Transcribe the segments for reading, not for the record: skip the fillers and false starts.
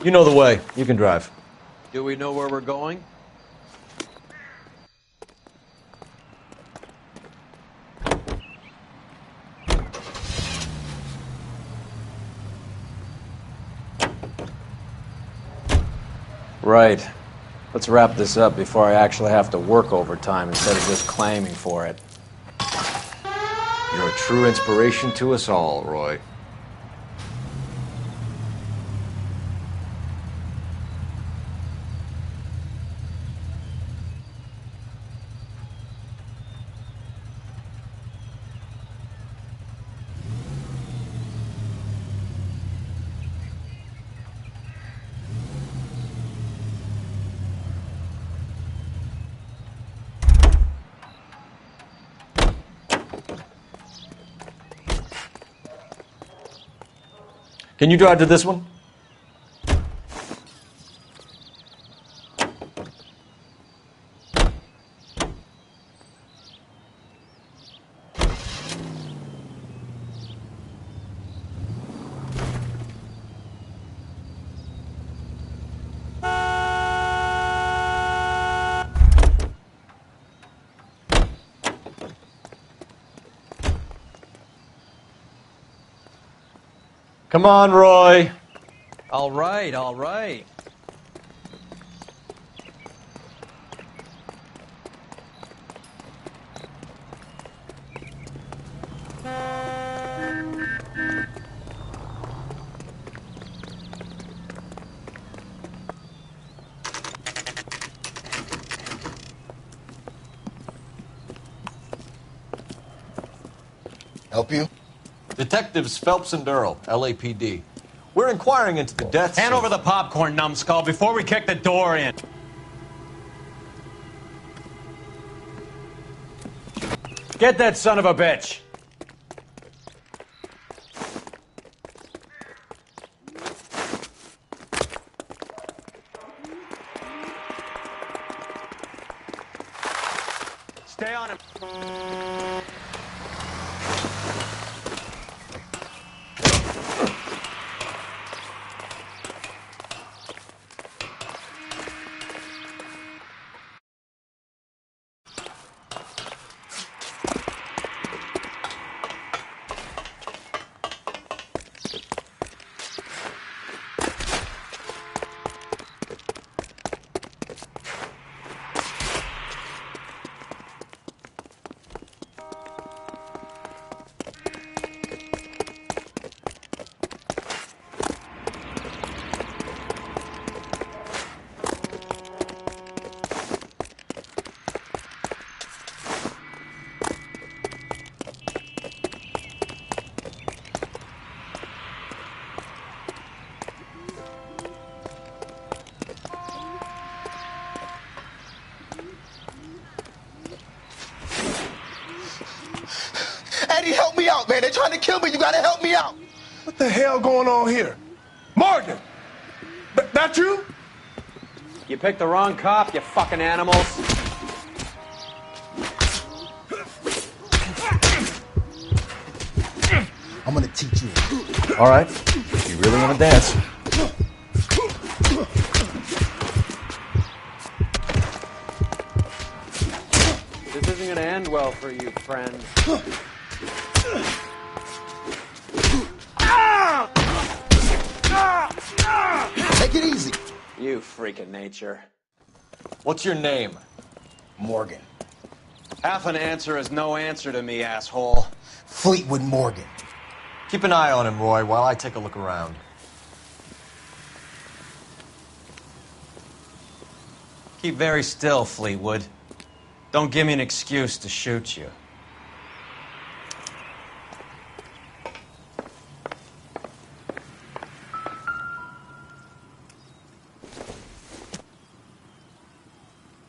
You know the way. You can drive. Do we know where we're going? Right. Let's wrap this up before I actually have to work overtime instead of just claiming for it. You're a true inspiration to us all, Roy. Can you drive to this one? Come on, Roy. All right, all right. Help you? Detectives Phelps and Earl, LAPD. We're inquiring into the deaths. Hand over the popcorn, numbskull, before we kick the door in. Get that son of a bitch. Stay on him. Eddie, help me out, man. They're trying to kill me. You gotta help me out. What the hell going on here? Morgan! That you? You picked the wrong cop, you fucking animals. I'm gonna teach you. All right. If you really want to dance. This isn't going to end well for you, friend. Take it easy. You freak of nature. What's your name? Morgan. Half an answer is no answer to me, asshole. Fleetwood Morgan. Keep an eye on him, Roy, while I take a look around. Keep very still, Fleetwood. Don't give me an excuse to shoot you.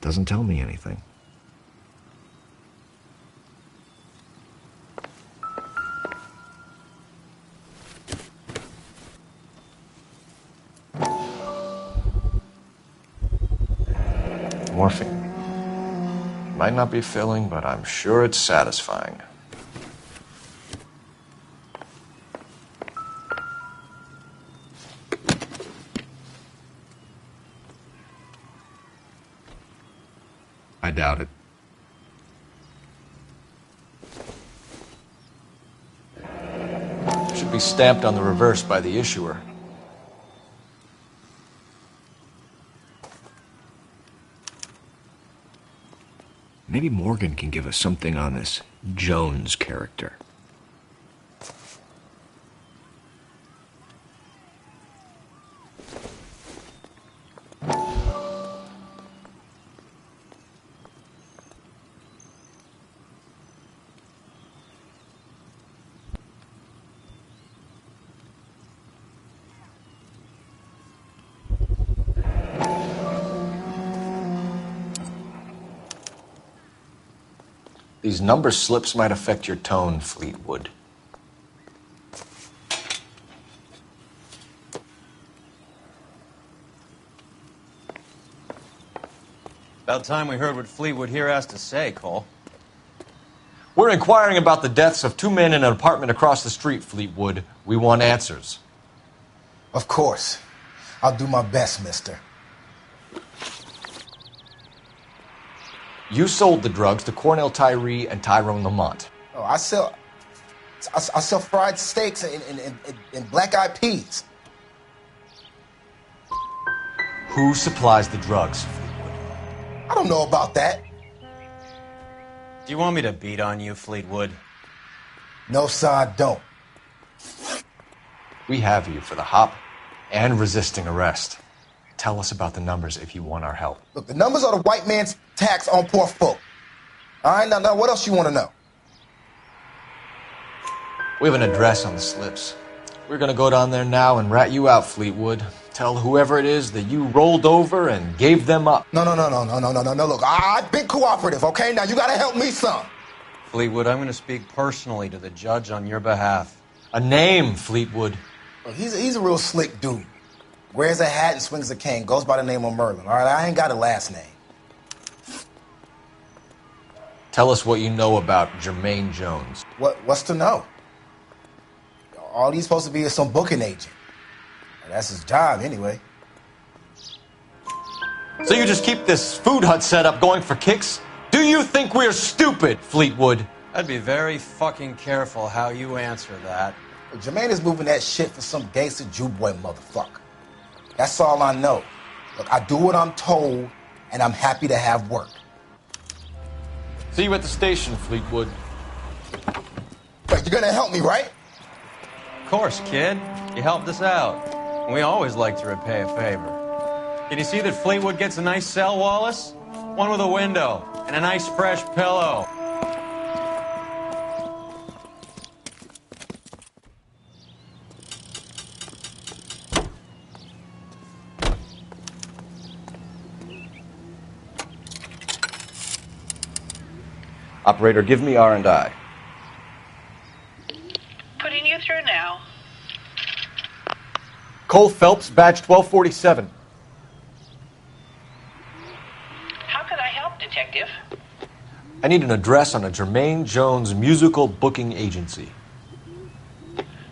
Doesn't tell me anything. Morphine. Might not be filling, but I'm sure it's satisfying. I doubt it. Should be stamped on the reverse by the issuer. Maybe Morgan can give us something on this Jones character. These number slips might affect your tone, Fleetwood. About time we heard what Fleetwood here has to say, Cole. We're inquiring about the deaths of 2 men in an apartment across the street, Fleetwood. We want answers. Of course. I'll do my best, mister. You sold the drugs to Cornell Tyree and Tyrone Lamont. Oh, I sell fried steaks and black-eyed peas. Who supplies the drugs, Fleetwood? I don't know about that. Do you want me to beat on you, Fleetwood? No, sir, I don't. We have you for the hop and resisting arrest. Tell us about the numbers if you want our help. Look, the numbers are the white man's tax on poor folk. All right, now, what else you want to know? We have an address on the slips. We're gonna go down there now and rat you out, Fleetwood. Tell whoever it is that you rolled over and gave them up. No. Look, I've been cooperative, okay? Now you gotta help me some. Fleetwood, I'm going to speak personally to the judge on your behalf. A name, Fleetwood. Look, he's a real slick dude. Wears a hat and swings a cane. Goes by the name of Merlin. All right, I ain't got a last name. Tell us what you know about Jermaine Jones. What's to know? All he's supposed to be is some booking agent. That's his job, anyway. So you just keep this food hut setup going for kicks? Do you think we're stupid, Fleetwood? I'd be very fucking careful how you answer that. Look, Jermaine is moving that shit for some gangster Jew boy motherfucker. That's all I know. Look, I do what I'm told, and I'm happy to have work. See you at the station, Fleetwood. Wait, you're gonna help me, right? Of course, kid. You helped us out. We always like to repay a favor. Can you see that Fleetwood gets a nice cell, Wallace? One with a window and a nice fresh pillow. Operator, give me R&I. Putting you through now. Cole Phelps, badge 1247. How could I help, Detective? I need an address on a Jermaine Jones musical booking agency.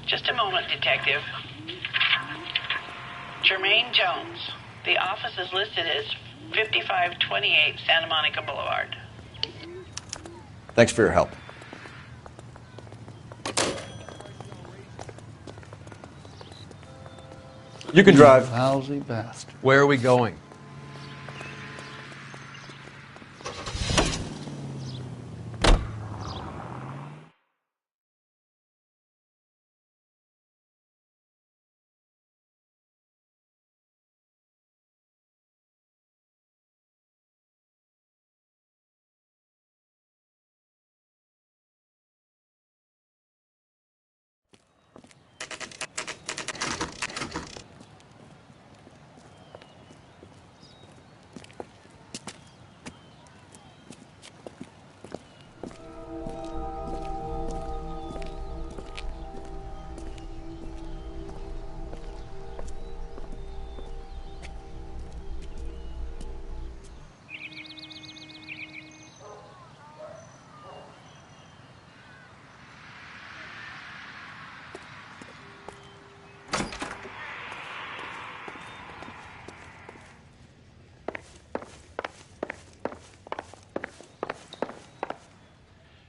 Just a moment, Detective. Jermaine Jones. The office is listed as 5528 Santa Monica Boulevard. Thanks for your help. You can drive. Lousy bastard. Where are we going?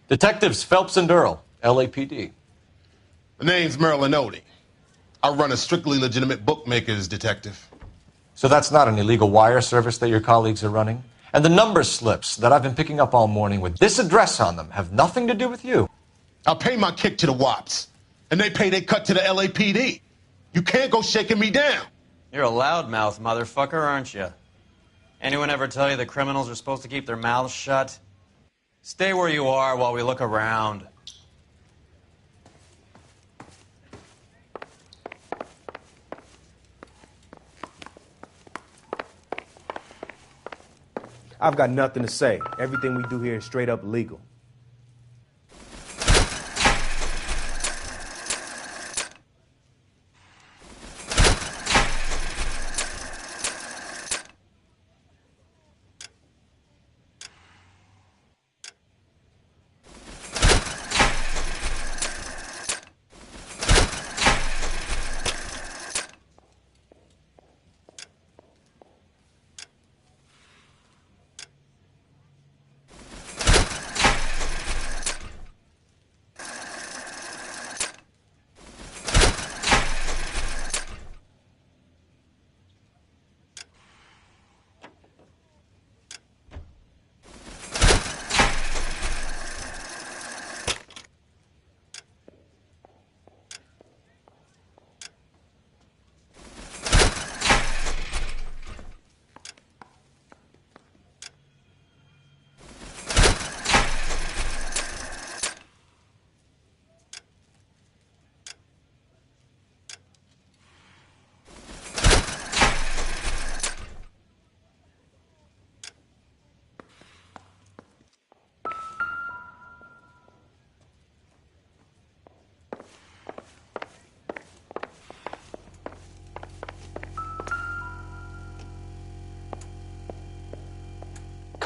Detectives Phelps and Earl, LAPD. The name's Merlin Odie. I run a strictly legitimate bookmaker's detective. So that's not an illegal wire service that your colleagues are running? And the number slips that I've been picking up all morning with this address on them have nothing to do with you? I pay my kick to the Wops, and they pay their cut to the LAPD. You can't go shaking me down. You're a loudmouth motherfucker, aren't you? Anyone ever tell you that criminals are supposed to keep their mouths shut? Stay where you are while we look around. I've got nothing to say. Everything we do here is straight up legal.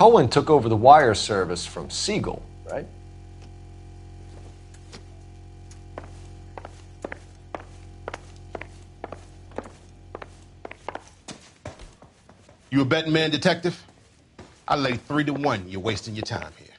Cohen took over the wire service from Siegel, right? You a betting man, detective? I lay 3-1 you're wasting your time here.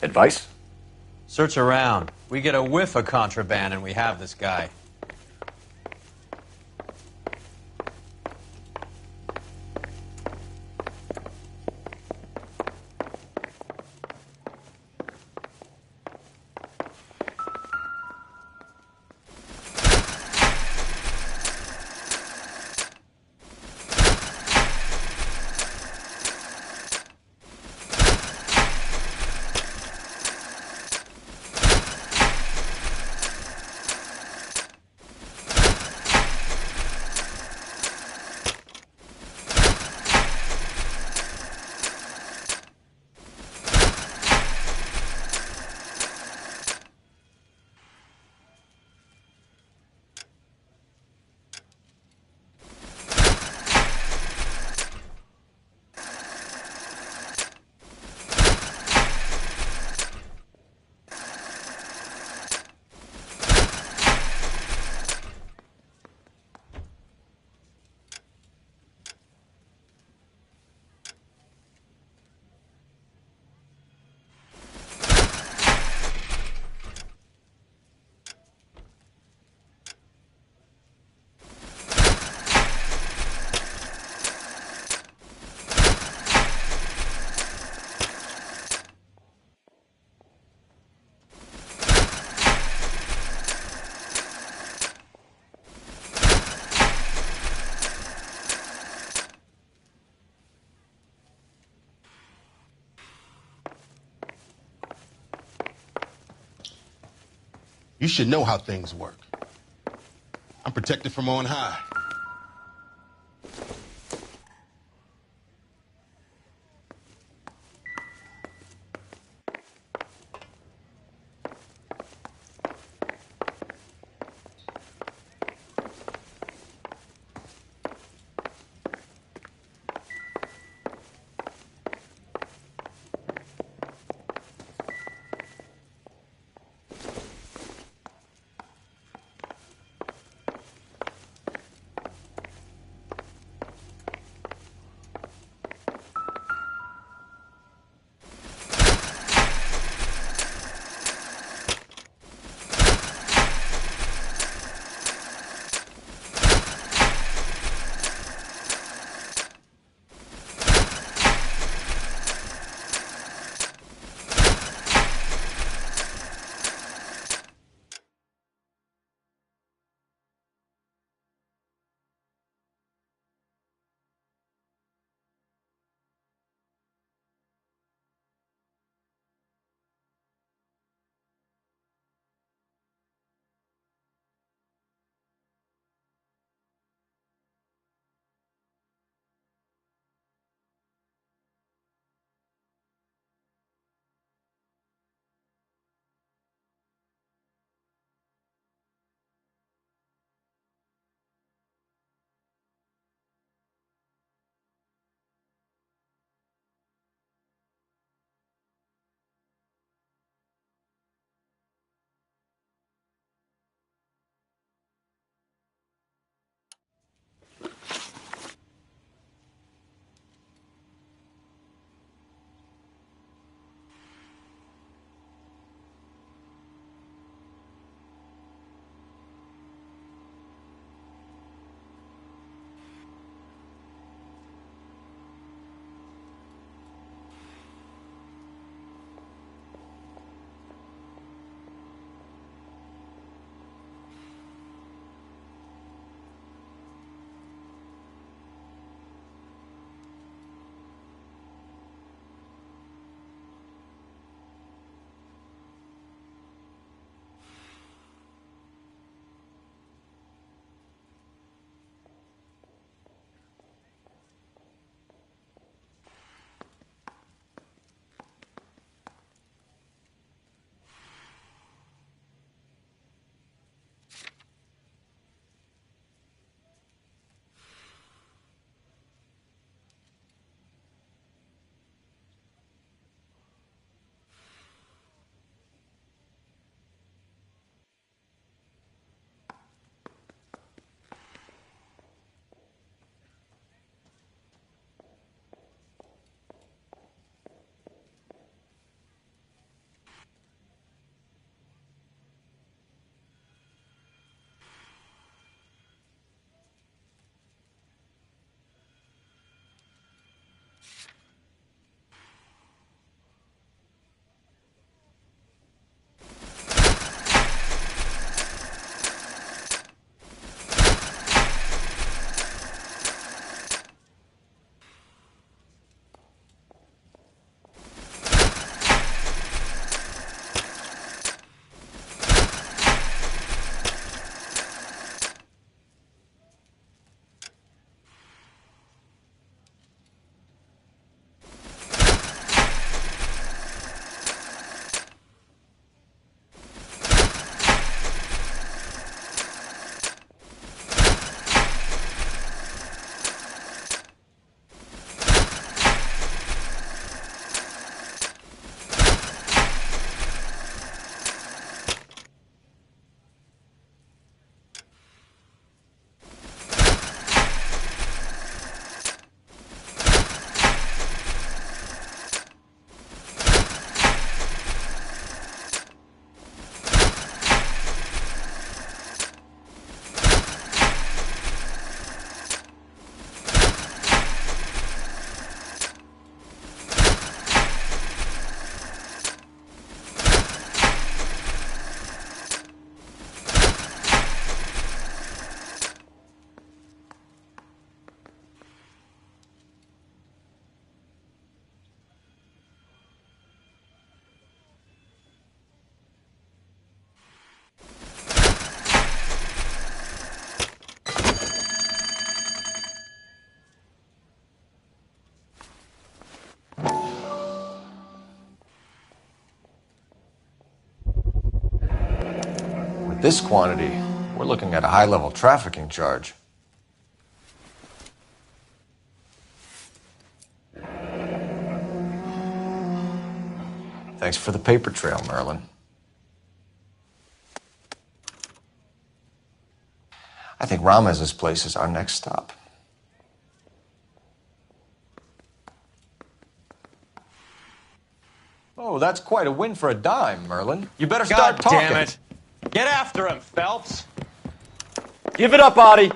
Advice? Search around. We get a whiff of contraband and we have this guy. should know how things work. I'm protected from on high. With this quantity, we're looking at a high-level trafficking charge. Thanks for the paper trail, Merlin. I think Ramez's place is our next stop. Oh, that's quite a win for a dime, Merlin. You better start God talking. damn it. Get after him, Phelps. Give it up, Audie.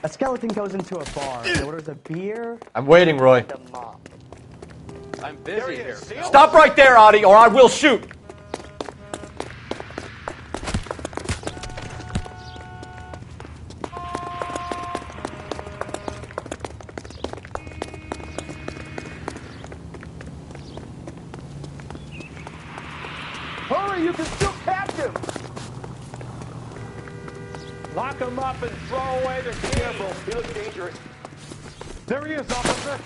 A skeleton goes into a bar and orders a beer. I'm waiting, Roy. And a mop. I'm busy here. Stop right there, Audie, or I will shoot. Hurry, you can still catch him! Lock him up and throw away the key. Careful, he looks dangerous. There he is, officer.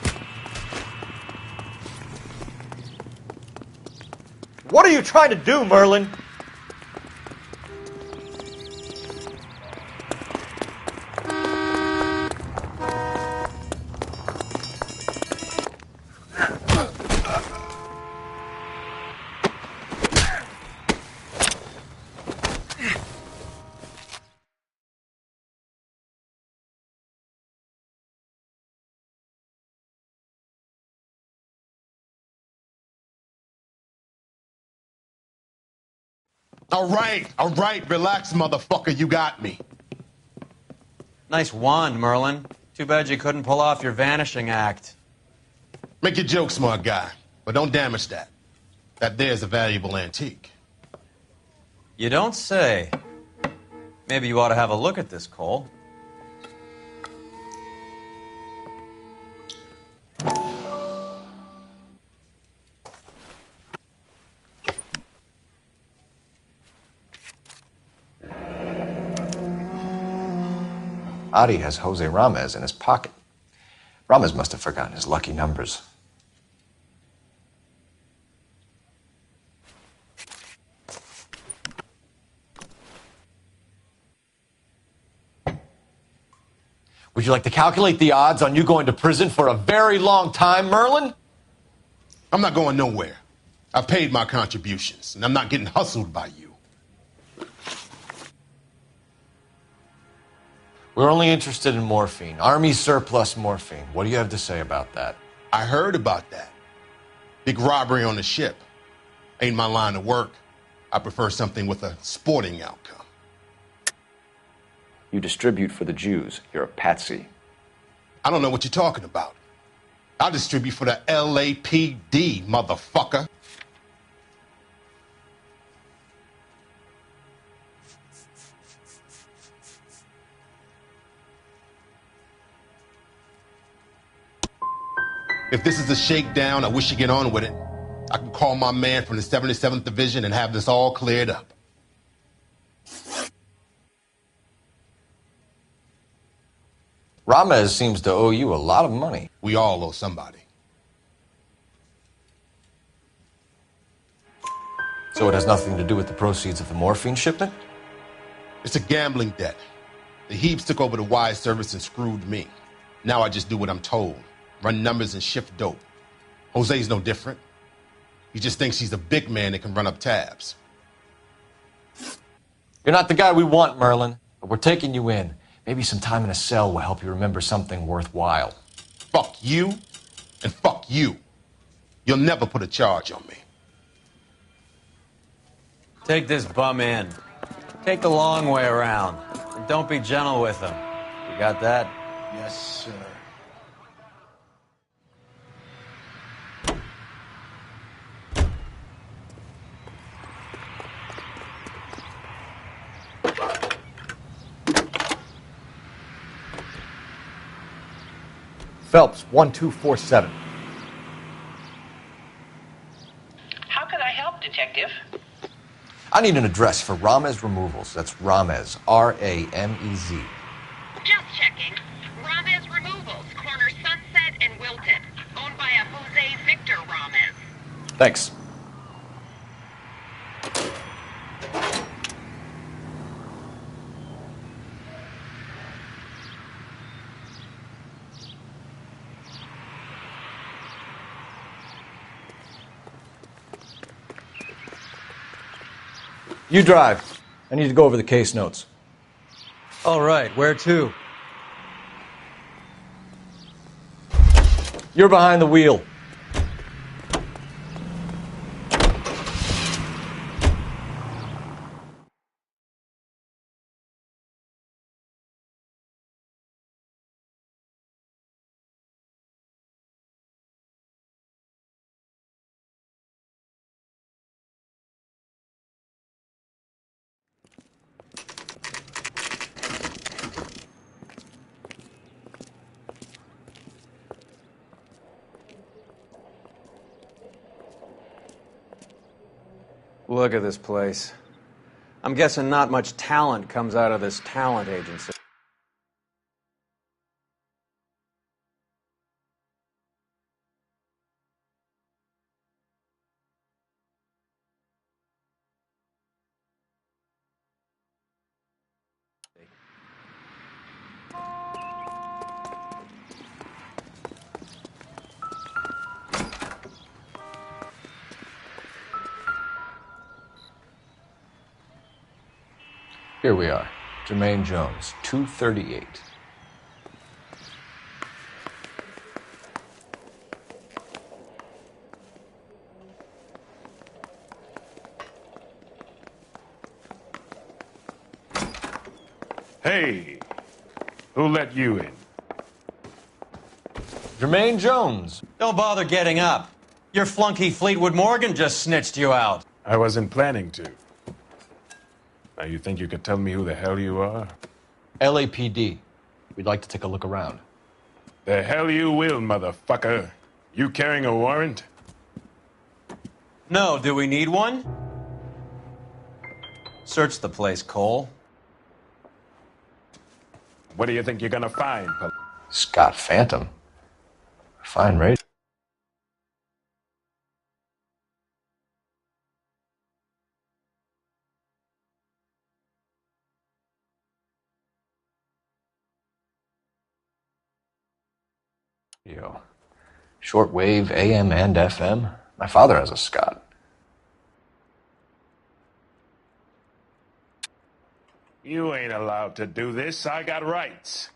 What are you trying to do, Merlin? All right, relax, motherfucker, you got me. Nice wand, Merlin. Too bad you couldn't pull off your vanishing act. Make your joke, smart guy, but don't damage that. That there's a valuable antique. You don't say. Maybe you ought to have a look at this, Cole. Audie has Jose Ramez in his pocket. Ramez must have forgotten his lucky numbers. Would you like to calculate the odds on you going to prison for a very long time, Merlin? I'm not going nowhere. I've paid my contributions, and I'm not getting hustled by you. We're only interested in morphine. Army surplus morphine. What do you have to say about that? I heard about that. Big robbery on the ship. Ain't my line of work. I prefer something with a sporting outcome. You distribute for the Jews. You're a patsy. I don't know what you're talking about. I'll distribute for the LAPD, motherfucker. If this is a shakedown, I wish you get on with it. I can call my man from the 77th Division and have this all cleared up. Ramez seems to owe you a lot of money. We all owe somebody. So it has nothing to do with the proceeds of the morphine shipment? It's a gambling debt. The Heaps took over the wire service and screwed me. Now I just do what I'm told. Run numbers and shift dope. Jose's no different. He just thinks he's a big man that can run up tabs. You're not the guy we want, Merlin, but we're taking you in. Maybe some time in a cell will help you remember something worthwhile. Fuck you and fuck you. You'll never put a charge on me. Take this bum in. Take the long way around. And don't be gentle with him. You got that? Yes, sir. Phelps, 1247. How could I help, Detective? I need an address for Ramez Removals. That's Ramez, R-A-M-E-Z. Just checking. Ramez Removals, corner Sunset and Wilton. Owned by a Jose Victor Ramez. Thanks. You drive. I need to go over the case notes. All right, where to? You're behind the wheel. Look at this place. I'm guessing not much talent comes out of this talent agency. Here we are. Jermaine Jones, 238. Hey, who let you in? Jermaine Jones. Don't bother getting up. Your flunky Fleetwood Morgan just snitched you out. I wasn't planning to. Now you think you could tell me who the hell you are? LAPD. We'd like to take a look around. The hell you will, motherfucker. You carrying a warrant? No, do we need one? Search the place, Cole. What do you think you're gonna find, Scott Phantom. Fine radio. Yo. Shortwave, AM and FM. My father has a Scott. You ain't allowed to do this. I got rights.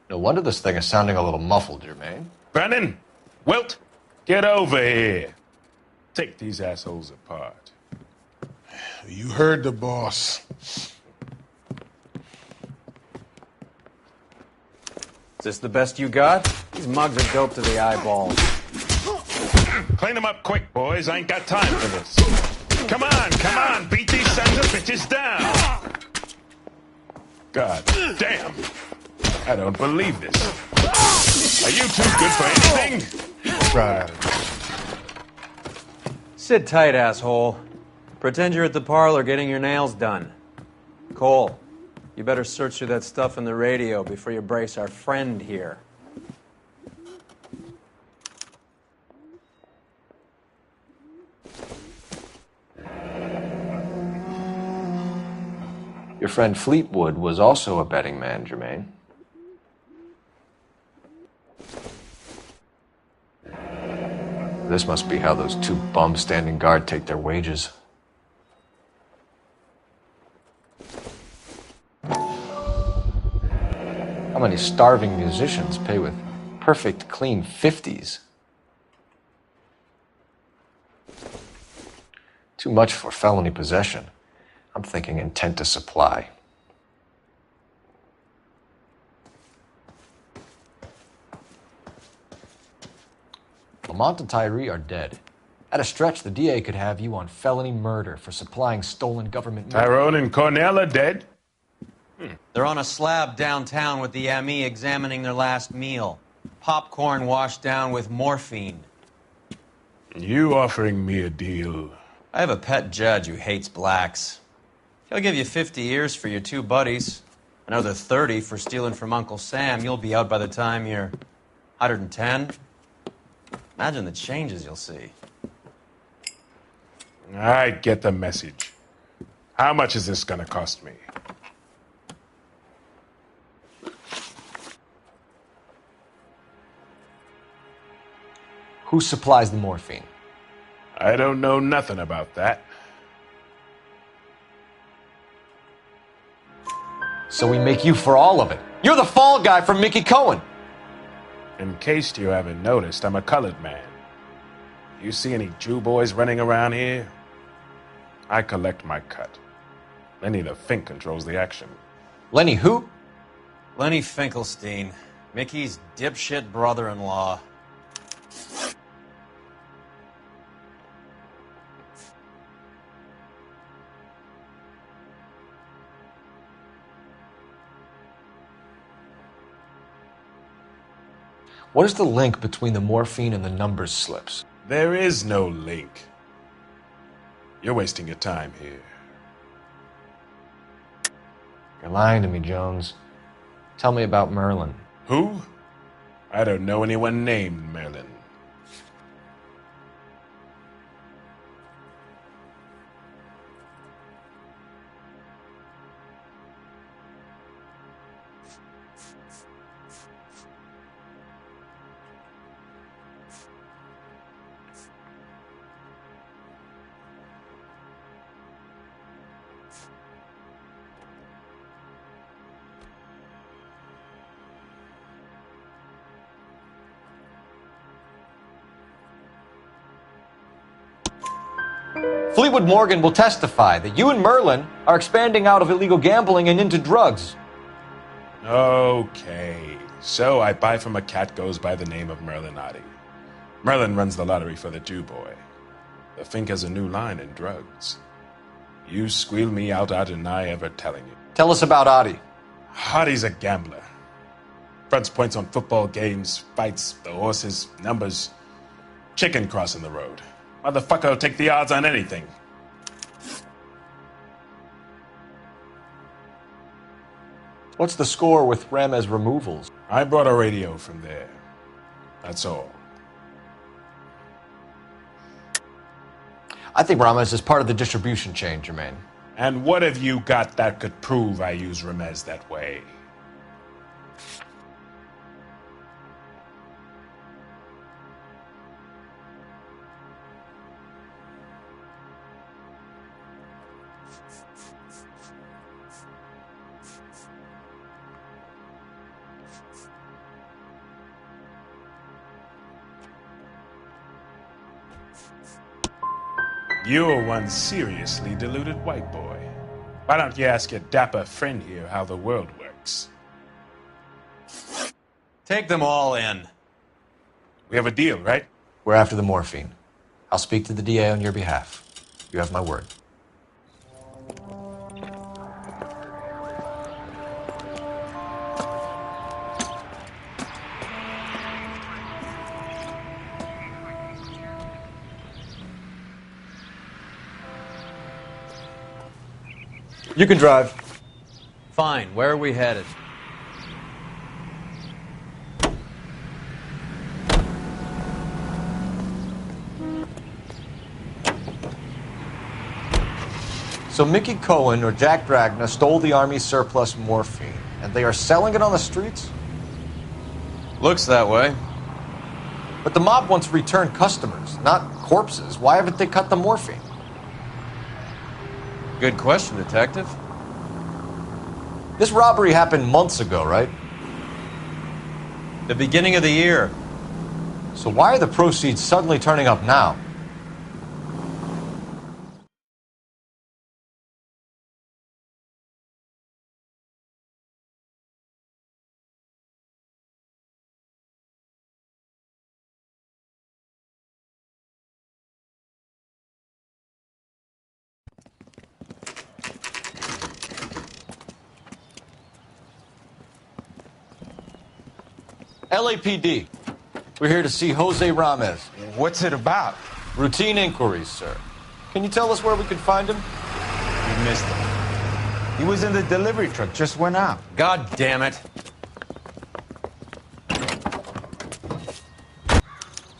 No wonder this thing is sounding a little muffled, Jermaine. Brennan, Wilt, get over here. Take these assholes apart. You heard the boss. Is this the best you got? These mugs are dope to the eyeballs. Clean them up quick, boys. I ain't got time for this. Come on, beat these sons of bitches down. God damn. I don't believe this. Are you too good for anything? Right out of this. Sit tight, asshole. Pretend you're at the parlor getting your nails done. Cole, you better search through that stuff in the radio before you brace our friend here. Your friend Fleetwood was also a betting man, Jermaine. This must be how those two bums standing guard take their wages. How many starving musicians pay with perfect, clean 50s? Too much for felony possession. I'm thinking intent to supply. Lamont and Tyree are dead. At a stretch, the DA could have you on felony murder for supplying stolen government money. Tyrone and Cornell are dead? They're on a slab downtown with the ME examining their last meal. Popcorn washed down with morphine. You offering me a deal? I have a pet judge who hates blacks. He'll give you 50 years for your two buddies. Another 30 for stealing from Uncle Sam. You'll be out by the time you're 110. Imagine the changes you'll see. I get the message. How much is this gonna cost me? Who supplies the morphine? I don't know nothing about that. So we make you for all of it. You're the fall guy from Mickey Cohen. In case you haven't noticed, I'm a colored man. You see any Jew boys running around here? I collect my cut. Lenny the Fink controls the action. Lenny who? Lenny Finkelstein, Mickey's dipshit brother-in-law. What is the link between the morphine and the numbers slips? There is no link. You're wasting your time here. You're lying to me, Jones. Tell me about Merlin. Who? I don't know anyone named Merlin. Fleetwood Morgan will testify that you and Merlin are expanding out of illegal gambling and into drugs. Okay, so I buy from a cat goes by the name of Merlinotti. Merlin runs the lottery for the Jew boy. The Fink has a new line in drugs. You squeal me out, I deny ever telling you. Tell us about Adi. Hardy's a gambler. Fronts points on football games, fights, the horses, numbers. Chicken crossing the road. Motherfucker will take the odds on anything. What's the score with Ramez removals? I brought a radio from there. That's all. I think Ramez is part of the distribution chain, Jermaine. And what have you got that could prove I use Ramez that way? You're one seriously deluded white boy. Why don't you ask your dapper friend here how the world works? Take them all in. We have a deal, right? We're after the morphine. I'll speak to the DA on your behalf. You have my word. You can drive. Fine. Where are we headed? So Mickey Cohen or Jack Dragna stole the Army's surplus morphine, and they are selling it on the streets? Looks that way. But the mob wants return customers, not corpses. Why haven't they cut the morphine? Good question, Detective. This robbery happened months ago, right? The beginning of the year. So why are the proceeds suddenly turning up now? LAPD. We're here to see Jose Ramez. What's it about? Routine inquiries, sir. Can you tell us where we can find him? You missed him. He was in the delivery truck, just went out. God damn it.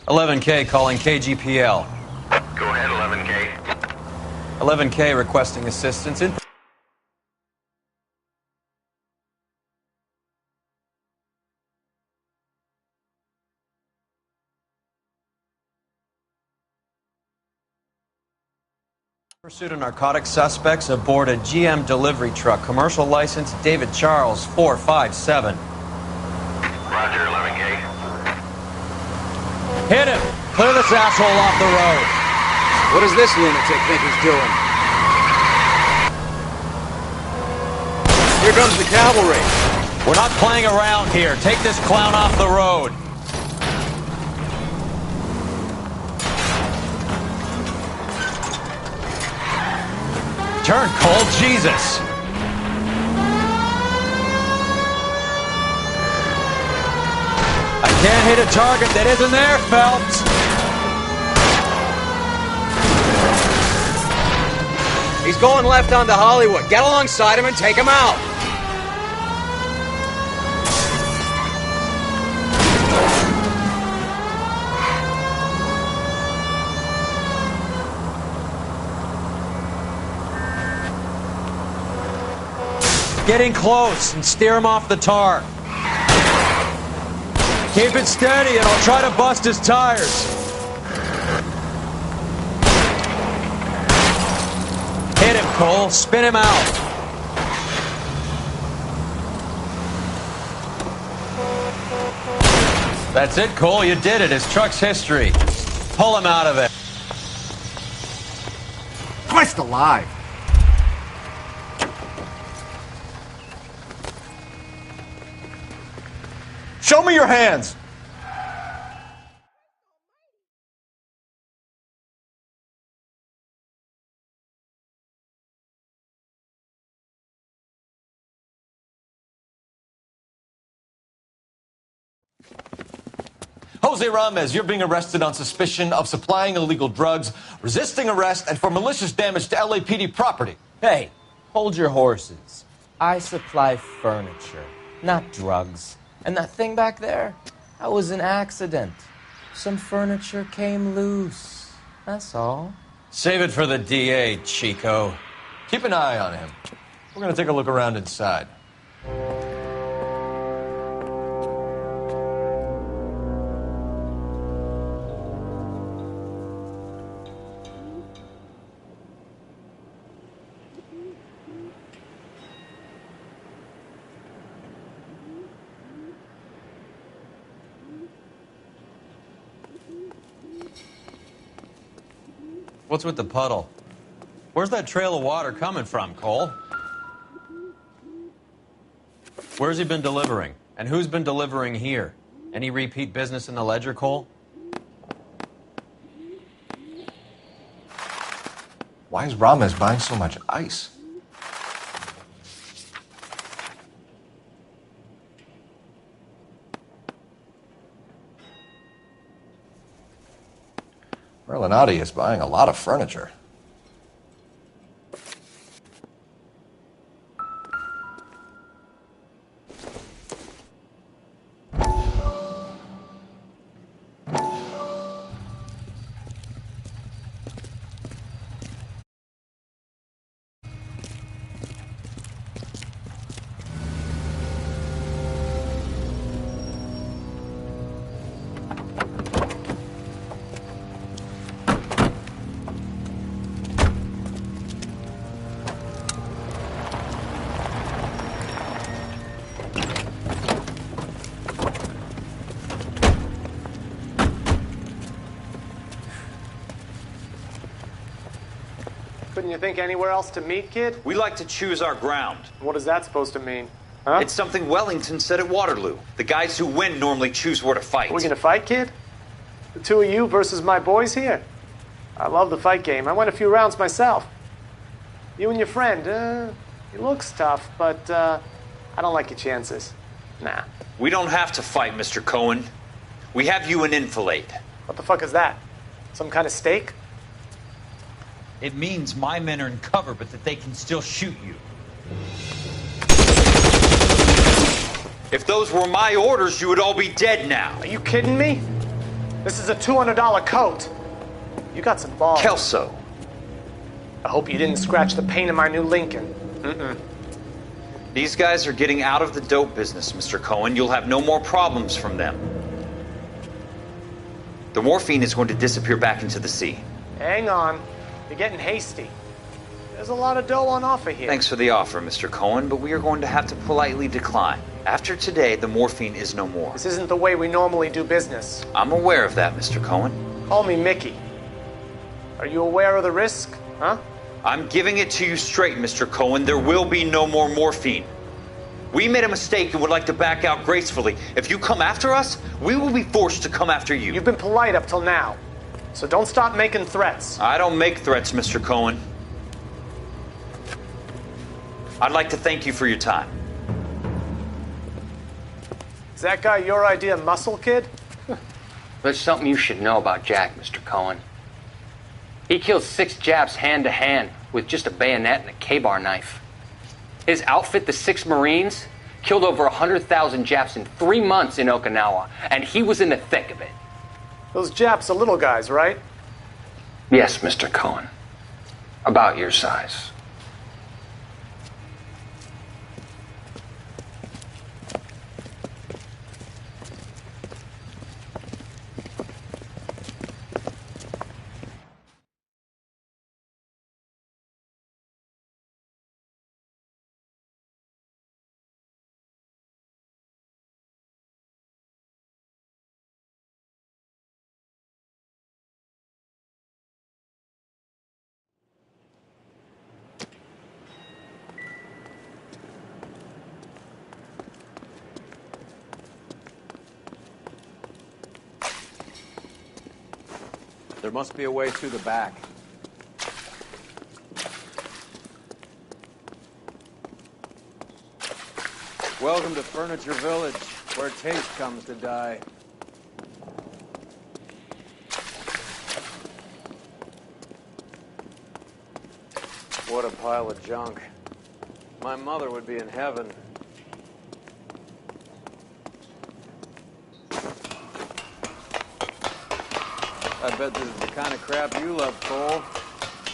11K calling KGPL. Go ahead, 11K. 11K requesting assistance in... Pursuit of narcotic suspects aboard a GM delivery truck. Commercial license David Charles 457. Roger, 11K. Hit him! Clear this asshole off the road. What does this lunatic think he's doing? Here comes the cavalry. We're not playing around here. Take this clown off the road. Turn, Cole. Jesus. I can't hit a target that isn't there, Phelps. He's going left onto Hollywood. Get alongside him and take him out. Get in close and steer him off the tar. Keep it steady and I'll try to bust his tires. Hit him, Cole. Spin him out. That's it, Cole. You did it. His truck's history. Pull him out of it. Christ alive! Show me your hands! Jose Ramez, you're being arrested on suspicion of supplying illegal drugs, resisting arrest, and for malicious damage to LAPD property. Hey, hold your horses. I supply furniture, not drugs. And that thing back there, that was an accident. Some furniture came loose. That's all. Save it for the DA, Chico. Keep an eye on him. We're going to take a look around inside. What's with the puddle? Where's that trail of water coming from, Cole? Where's he been delivering? And who's been delivering here? Any repeat business in the ledger, Cole? Why is Ramez buying so much ice? Merlinati is buying a lot of furniture. Couldn't you think anywhere else to meet, kid? We like to choose our ground. What is that supposed to mean? Huh? It's something Wellington said at Waterloo. The guys who win normally choose where to fight. We're gonna fight, kid? The two of you versus my boys here? I love the fight game. I went a few rounds myself. You and your friend, he looks tough, but I don't like your chances. Nah. We don't have to fight, Mr. Cohen. We have you an enfilade. What the fuck is that? Some kind of steak? It means my men are in cover, but that they can still shoot you. If those were my orders, you would all be dead now. Are you kidding me? This is a $200 coat. You got some balls. Kelso. I hope you didn't scratch the paint of my new Lincoln. Mm-mm. These guys are getting out of the dope business, Mr. Cohen. You'll have no more problems from them. The morphine is going to disappear back into the sea. Hang on. You're getting hasty. There's a lot of dough on offer here. Thanks for the offer, Mr. Cohen, but we are going to have to politely decline. After today, the morphine is no more. This isn't the way we normally do business. I'm aware of that, Mr. Cohen. Call me Mickey. Are you aware of the risk, huh? I'm giving it to you straight, Mr. Cohen. There will be no more morphine. We made a mistake and would like to back out gracefully. If you come after us, we will be forced to come after you. You've been polite up till now, so don't stop making threats. I don't make threats, Mr. Cohen. I'd like to thank you for your time. Is that guy your idea of muscle, kid? There's something you should know about Jack, Mr. Cohen. He killed 6 Japs hand-to-hand with just a bayonet and a K-bar knife. His outfit, the 6 Marines, killed over 100,000 Japs in 3 months in Okinawa, and he was in the thick of it. Those Japs are little guys, right? Yes, Mr. Cohen. About your size. There must be a way through the back. Welcome to Furniture Village, where taste comes to die. What a pile of junk. My mother would be in heaven. I bet this is the kind of crap you love, Cole.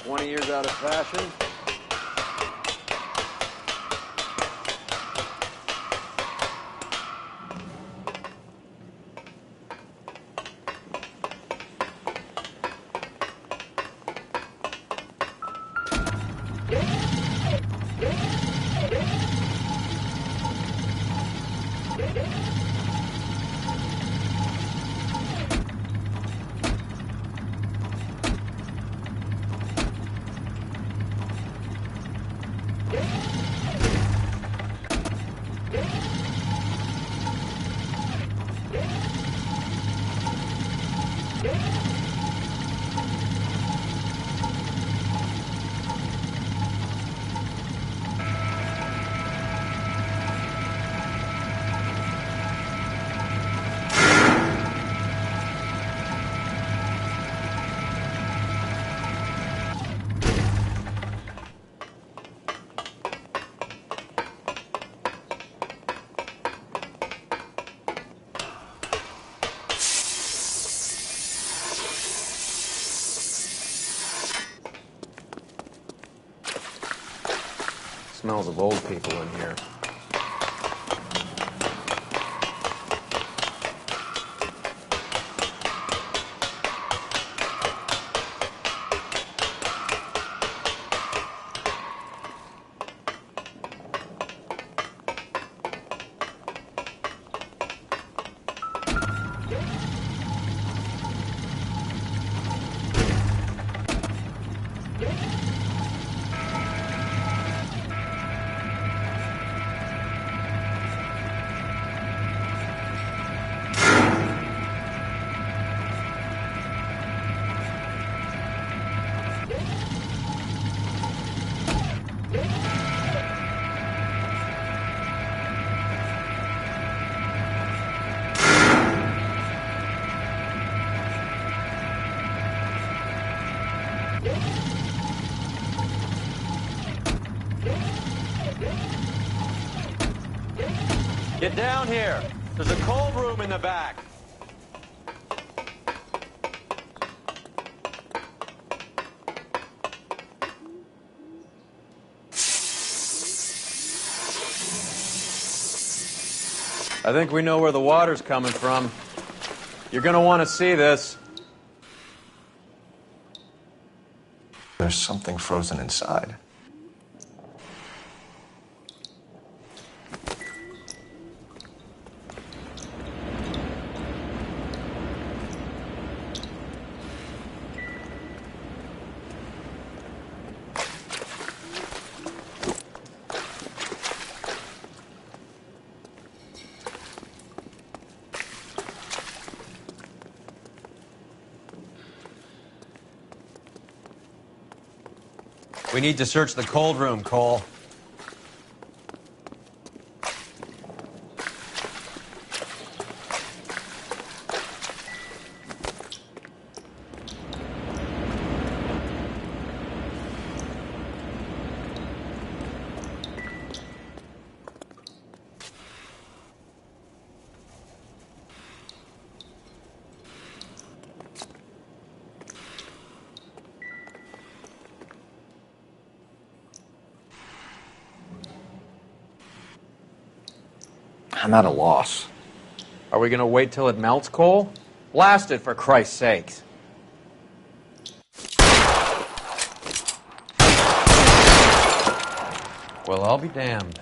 20 years out of fashion. Smells of old people in here. Get down here. There's a cold room in the back. I think we know where the water's coming from. You're gonna want to see this. There's something frozen inside. We need to search the cold room, Cole. I'm at a loss. Are we gonna wait till it melts, Cole? Blast it, for Christ's sakes. Well, I'll be damned.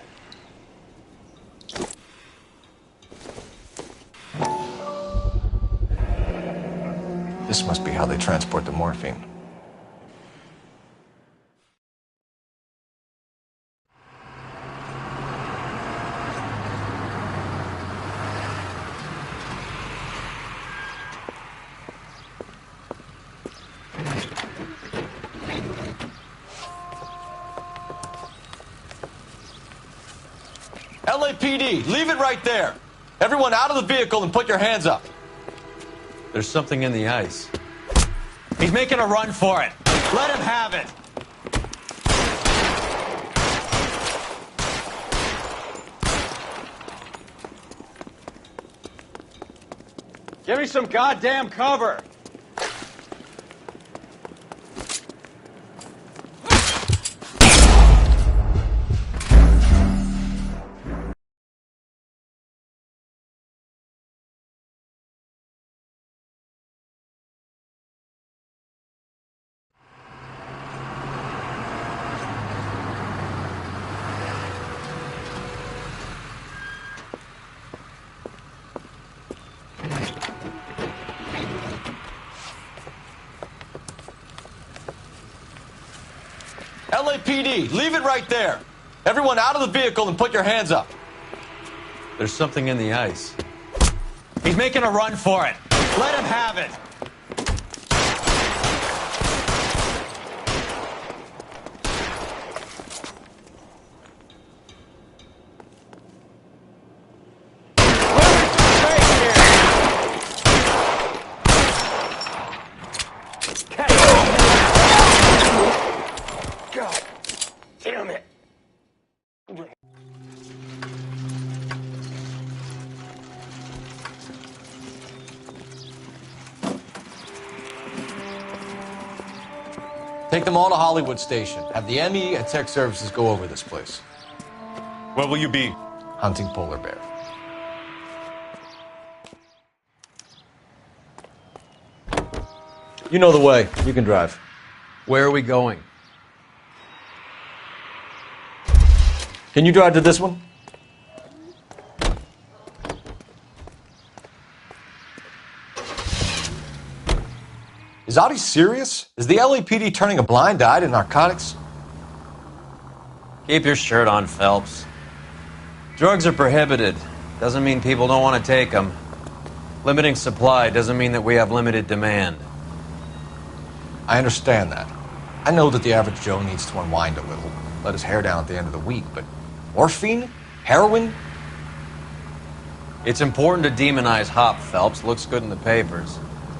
This must be how they transport the morphine. LAPD, leave it right there. Everyone out of the vehicle and put your hands up. There's something in the ice. He's making a run for it. Let him have it. Give me some goddamn cover! LAPD, leave it right there. Everyone out of the vehicle and put your hands up. There's something in the ice. He's making a run for it. Let him have it. God damn it. Take them all to Hollywood Station. Have the ME and Tech Services go over this place. Where will you be? Hunting polar bear. You know the way. You can drive. Where are we going? Can you drive to this one? Is Audie serious? Is the LAPD turning a blind eye to narcotics? Keep your shirt on, Phelps. Drugs are prohibited. Doesn't mean people don't want to take them. Limiting supply doesn't mean that we have limited demand. I understand that. I know that the average Joe needs to unwind a little, let his hair down at the end of the week, but morphine? Heroin? It's important to demonize hop, Phelps. Looks good in the papers.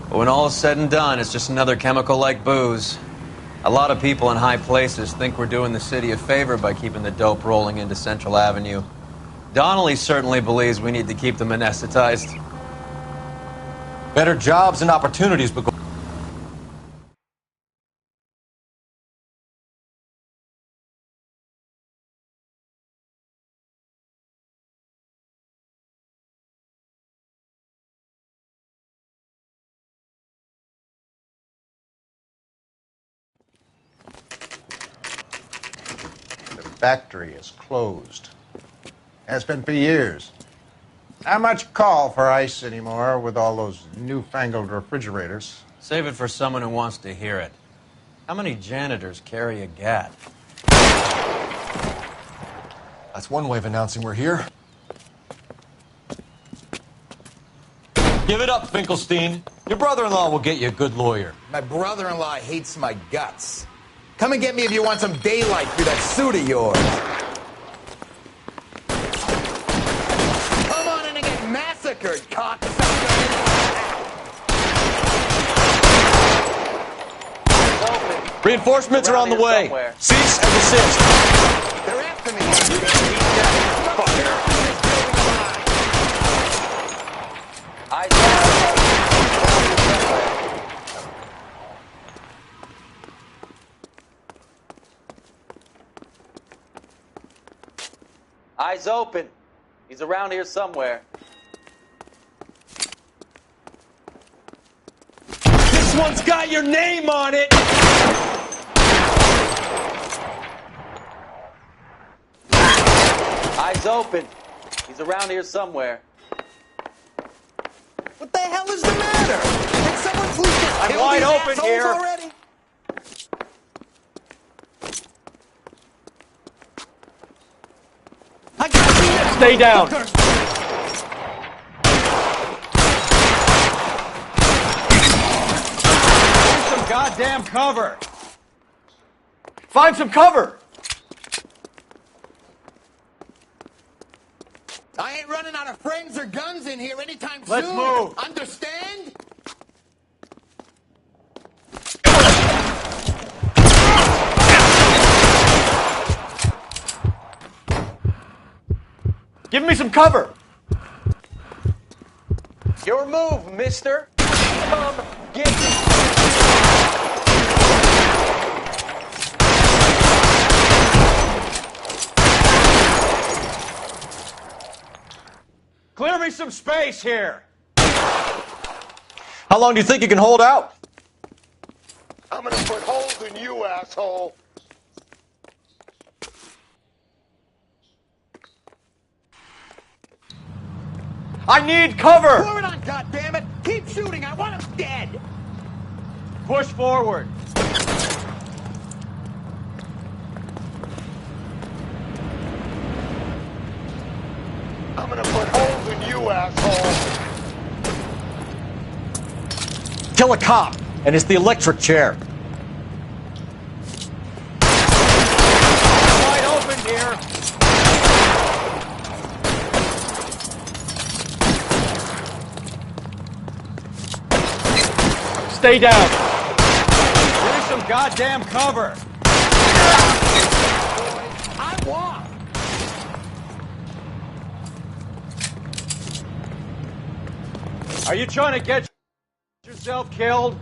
But when all is said and done, it's just another chemical like booze. A lot of people in high places think we're doing the city a favor by keeping the dope rolling into Central Avenue. Donnelly certainly believes we need to keep them anesthetized. Better jobs and opportunities, but Factory is closed. Has been for years. Not much call for ice anymore with all those newfangled refrigerators. Save it for someone who wants to hear it. How many janitors carry a gat? that's one way of announcing we're here. Give it up, Finkelstein. Your brother-in-law will get you a good lawyer. My brother-in-law hates my guts. Come and get me if you want some daylight through that suit of yours. Come on in and get massacred, cocksucker. Reinforcements are on the way. Somewhere. Cease and desist. They're after me. Eyes open. He's around here somewhere. This one's got your name on it. Eyes open. He's around here somewhere. What the hell is the matter? Can someone please just I'm kill wide these open assholes here. already? Stay down. Find some goddamn cover. Find some cover. I ain't running out of friends or guns in here anytime Let's soon. move. Understand? Give me some cover. Your move, mister. Come get me. Clear me some space here. How long do you think you can hold out? I'm gonna put holes in you, asshole. I need cover. Pour it on, goddammit! Keep shooting! I want him dead! Push forward. I'm gonna put holes in you, asshole. Kill a cop, and it's the electric chair. Wide open here. Stay down. Give me some goddamn cover. I walk! Are you trying to get yourself killed?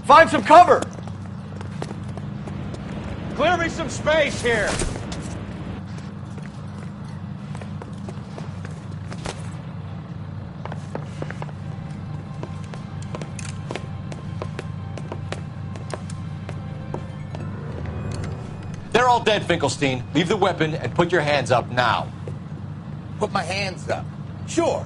Find some cover. Clear me some space here. They're all dead, Finkelstein. Leave the weapon and put your hands up now. Put my hands up. Sure.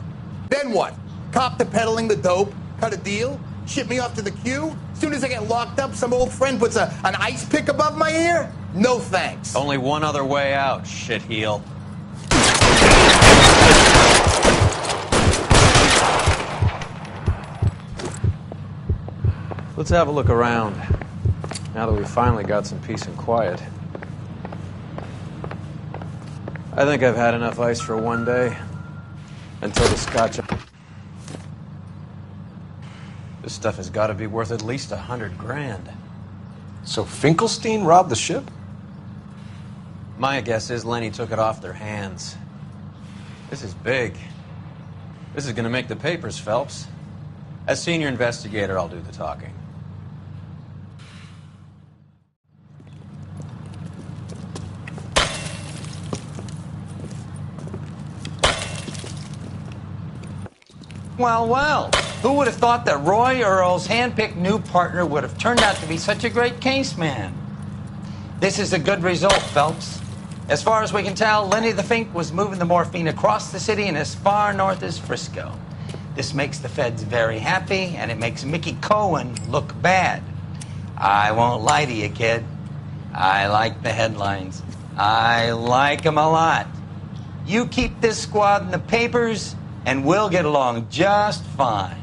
Then what? Cop to peddling the dope? Cut a deal? Ship me off to the queue? Soon as I get locked up, some old friend puts an ice pick above my ear? No thanks. Only one other way out, shitheel. Let's have a look around. Now that we finally got some peace and quiet. I think I've had enough ice for one day. Until the scotch... This stuff has got to be worth at least $100 grand. So Finkelstein robbed the ship? My guess is Lenny took it off their hands. This is big. This is going to make the papers, Phelps. As senior investigator, I'll do the talking. Well, well, who would have thought that Roy Earle's handpicked new partner would have turned out to be such a great case man? This is a good result, Phelps. As far as we can tell, Lenny the Fink was moving the morphine across the city and as far north as Frisco. This makes the feds very happy, and it makes Mickey Cohen look bad. I won't lie to you, kid. I like the headlines. I like them a lot. You keep this squad in the papers, and we'll get along just fine.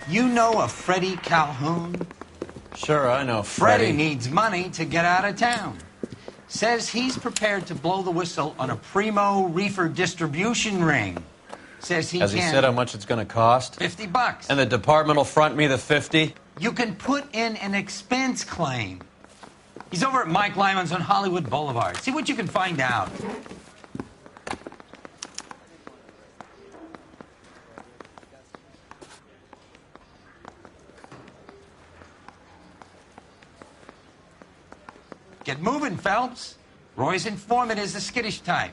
You know a Freddie Calhoun? Sure, I know Freddie needs money to get out of town. Says he's prepared to blow the whistle on a primo reefer distribution ring. Says he Has he said how much it's going to cost? $50. And the department will front me the 50? You can put in an expense claim. He's over at Mike Lyman's on Hollywood Boulevard. See what you can find out. Get moving, Phelps. Roy's informant is the skittish type.